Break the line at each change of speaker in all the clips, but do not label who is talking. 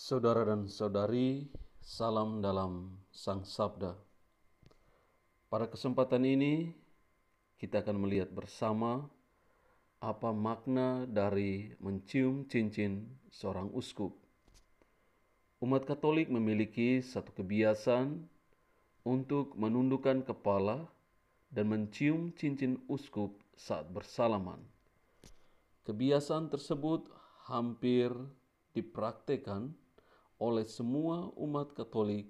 Saudara dan saudari, salam dalam Sang Sabda. Pada kesempatan ini, kita akan melihat bersama apa makna dari mencium cincin seorang uskup. Umat Katolik memiliki satu kebiasaan untuk menundukkan kepala dan mencium cincin uskup saat bersalaman. Kebiasaan tersebut hampir dipraktekkan oleh semua umat Katolik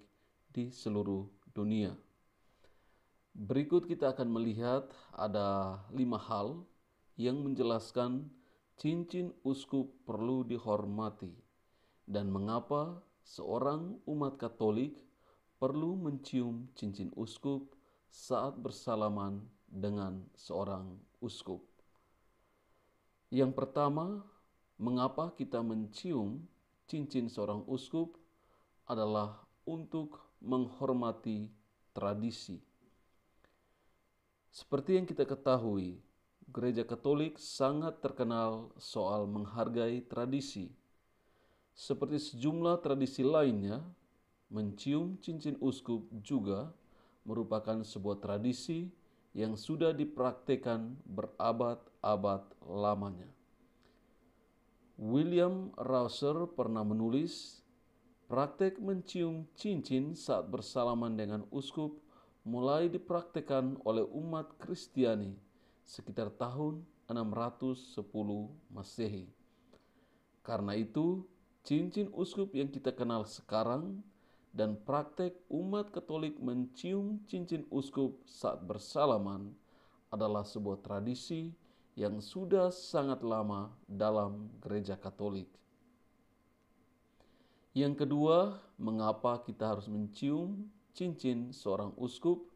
di seluruh dunia. Berikut kita akan melihat ada 5 hal yang menjelaskan cincin uskup perlu dihormati dan mengapa seorang umat Katolik perlu mencium cincin uskup saat bersalaman dengan seorang uskup. Yang pertama, mengapa kita mencium cincin seorang uskup adalah untuk menghormati tradisi. Seperti yang kita ketahui, Gereja Katolik sangat terkenal soal menghargai tradisi. Seperti sejumlah tradisi lainnya, mencium cincin uskup juga merupakan sebuah tradisi yang sudah dipraktikkan berabad-abad lamanya. William Rawser pernah menulis, praktek mencium cincin saat bersalaman dengan uskup mulai dipraktikkan oleh umat Kristiani sekitar tahun 610 Masehi. Karena itu, cincin uskup yang kita kenal sekarang dan praktek umat Katolik mencium cincin uskup saat bersalaman adalah sebuah tradisi yang sudah sangat lama dalam Gereja Katolik. Yang kedua, mengapa kita harus mencium cincin seorang uskup?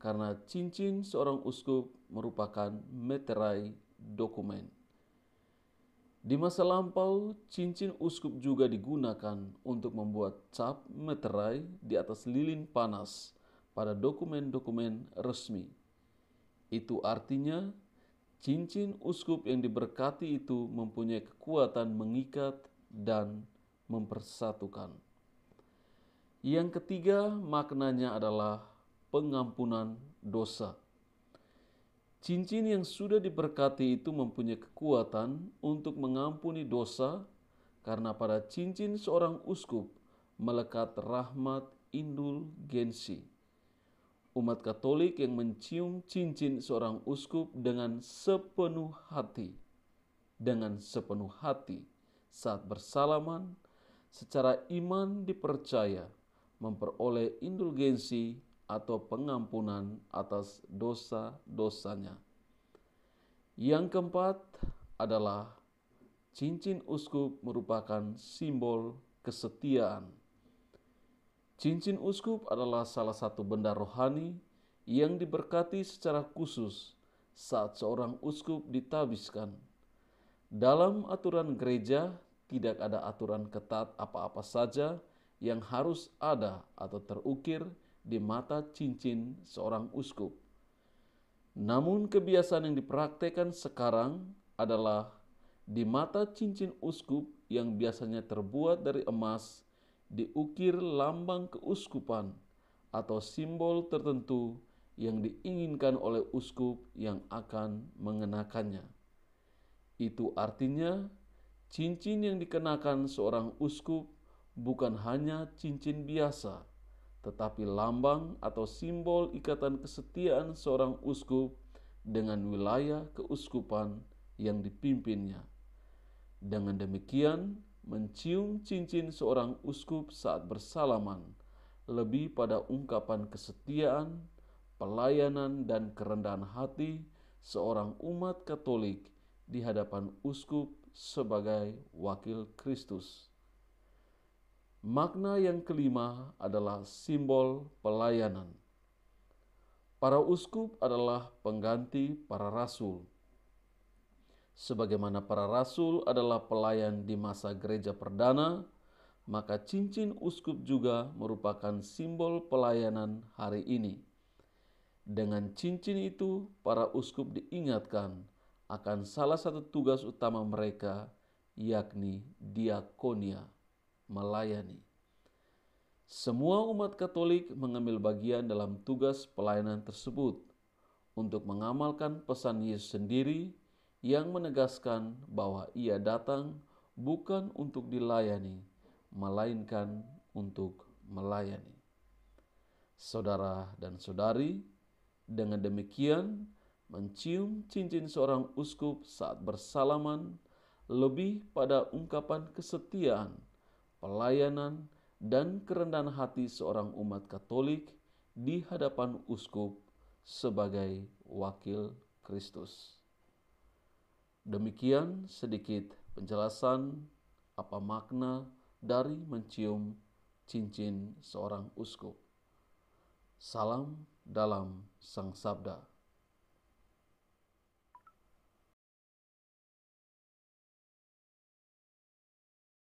Karena cincin seorang uskup merupakan meterai dokumen. Di masa lampau, cincin uskup juga digunakan untuk membuat cap meterai di atas lilin panas pada dokumen-dokumen resmi. Itu artinya cincin uskup yang diberkati itu mempunyai kekuatan mengikat dan mempersatukan. Yang ketiga, maknanya adalah pengampunan dosa. Cincin yang sudah diberkati itu mempunyai kekuatan untuk mengampuni dosa karena pada cincin seorang uskup melekat rahmat indulgensi. Umat Katolik yang mencium cincin seorang uskup dengan sepenuh hati saat bersalaman, secara iman dipercaya memperoleh indulgensi atau pengampunan atas dosa-dosanya. Yang keempat adalah cincin uskup merupakan simbol kesetiaan. Cincin uskup adalah salah satu benda rohani yang diberkati secara khusus saat seorang uskup ditabiskan. Dalam aturan gereja, tidak ada aturan ketat apa-apa saja yang harus ada atau terukir di mata cincin seorang uskup. Namun kebiasaan yang dipraktekkan sekarang adalah di mata cincin uskup yang biasanya terbuat dari emas, diukir lambang keuskupan atau simbol tertentu yang diinginkan oleh uskup yang akan mengenakannya. Itu artinya cincin yang dikenakan seorang uskup bukan hanya cincin biasa, tetapi lambang atau simbol ikatan kesetiaan seorang uskup dengan wilayah keuskupan yang dipimpinnya. Dengan demikian, mencium cincin seorang uskup saat bersalaman lebih pada ungkapan kesetiaan, pelayanan, dan kerendahan hati seorang umat Katolik di hadapan uskup sebagai wakil Kristus. Makna yang kelima adalah simbol pelayanan. Para uskup adalah pengganti para rasul. Sebagaimana para rasul adalah pelayan di masa gereja perdana, maka cincin uskup juga merupakan simbol pelayanan hari ini. Dengan cincin itu, para uskup diingatkan akan salah satu tugas utama mereka, yakni diakonia, melayani. Semua umat Katolik mengambil bagian dalam tugas pelayanan tersebut untuk mengamalkan pesan Yesus sendiri yang menegaskan bahwa Ia datang bukan untuk dilayani, melainkan untuk melayani. Saudara dan saudari, dengan demikian mencium cincin seorang uskup saat bersalaman lebih pada ungkapan kesetiaan, pelayanan, dan kerendahan hati seorang umat Katolik di hadapan uskup sebagai wakil Kristus. Demikian sedikit penjelasan apa makna dari mencium cincin seorang uskup. Salam dalam Sang Sabda.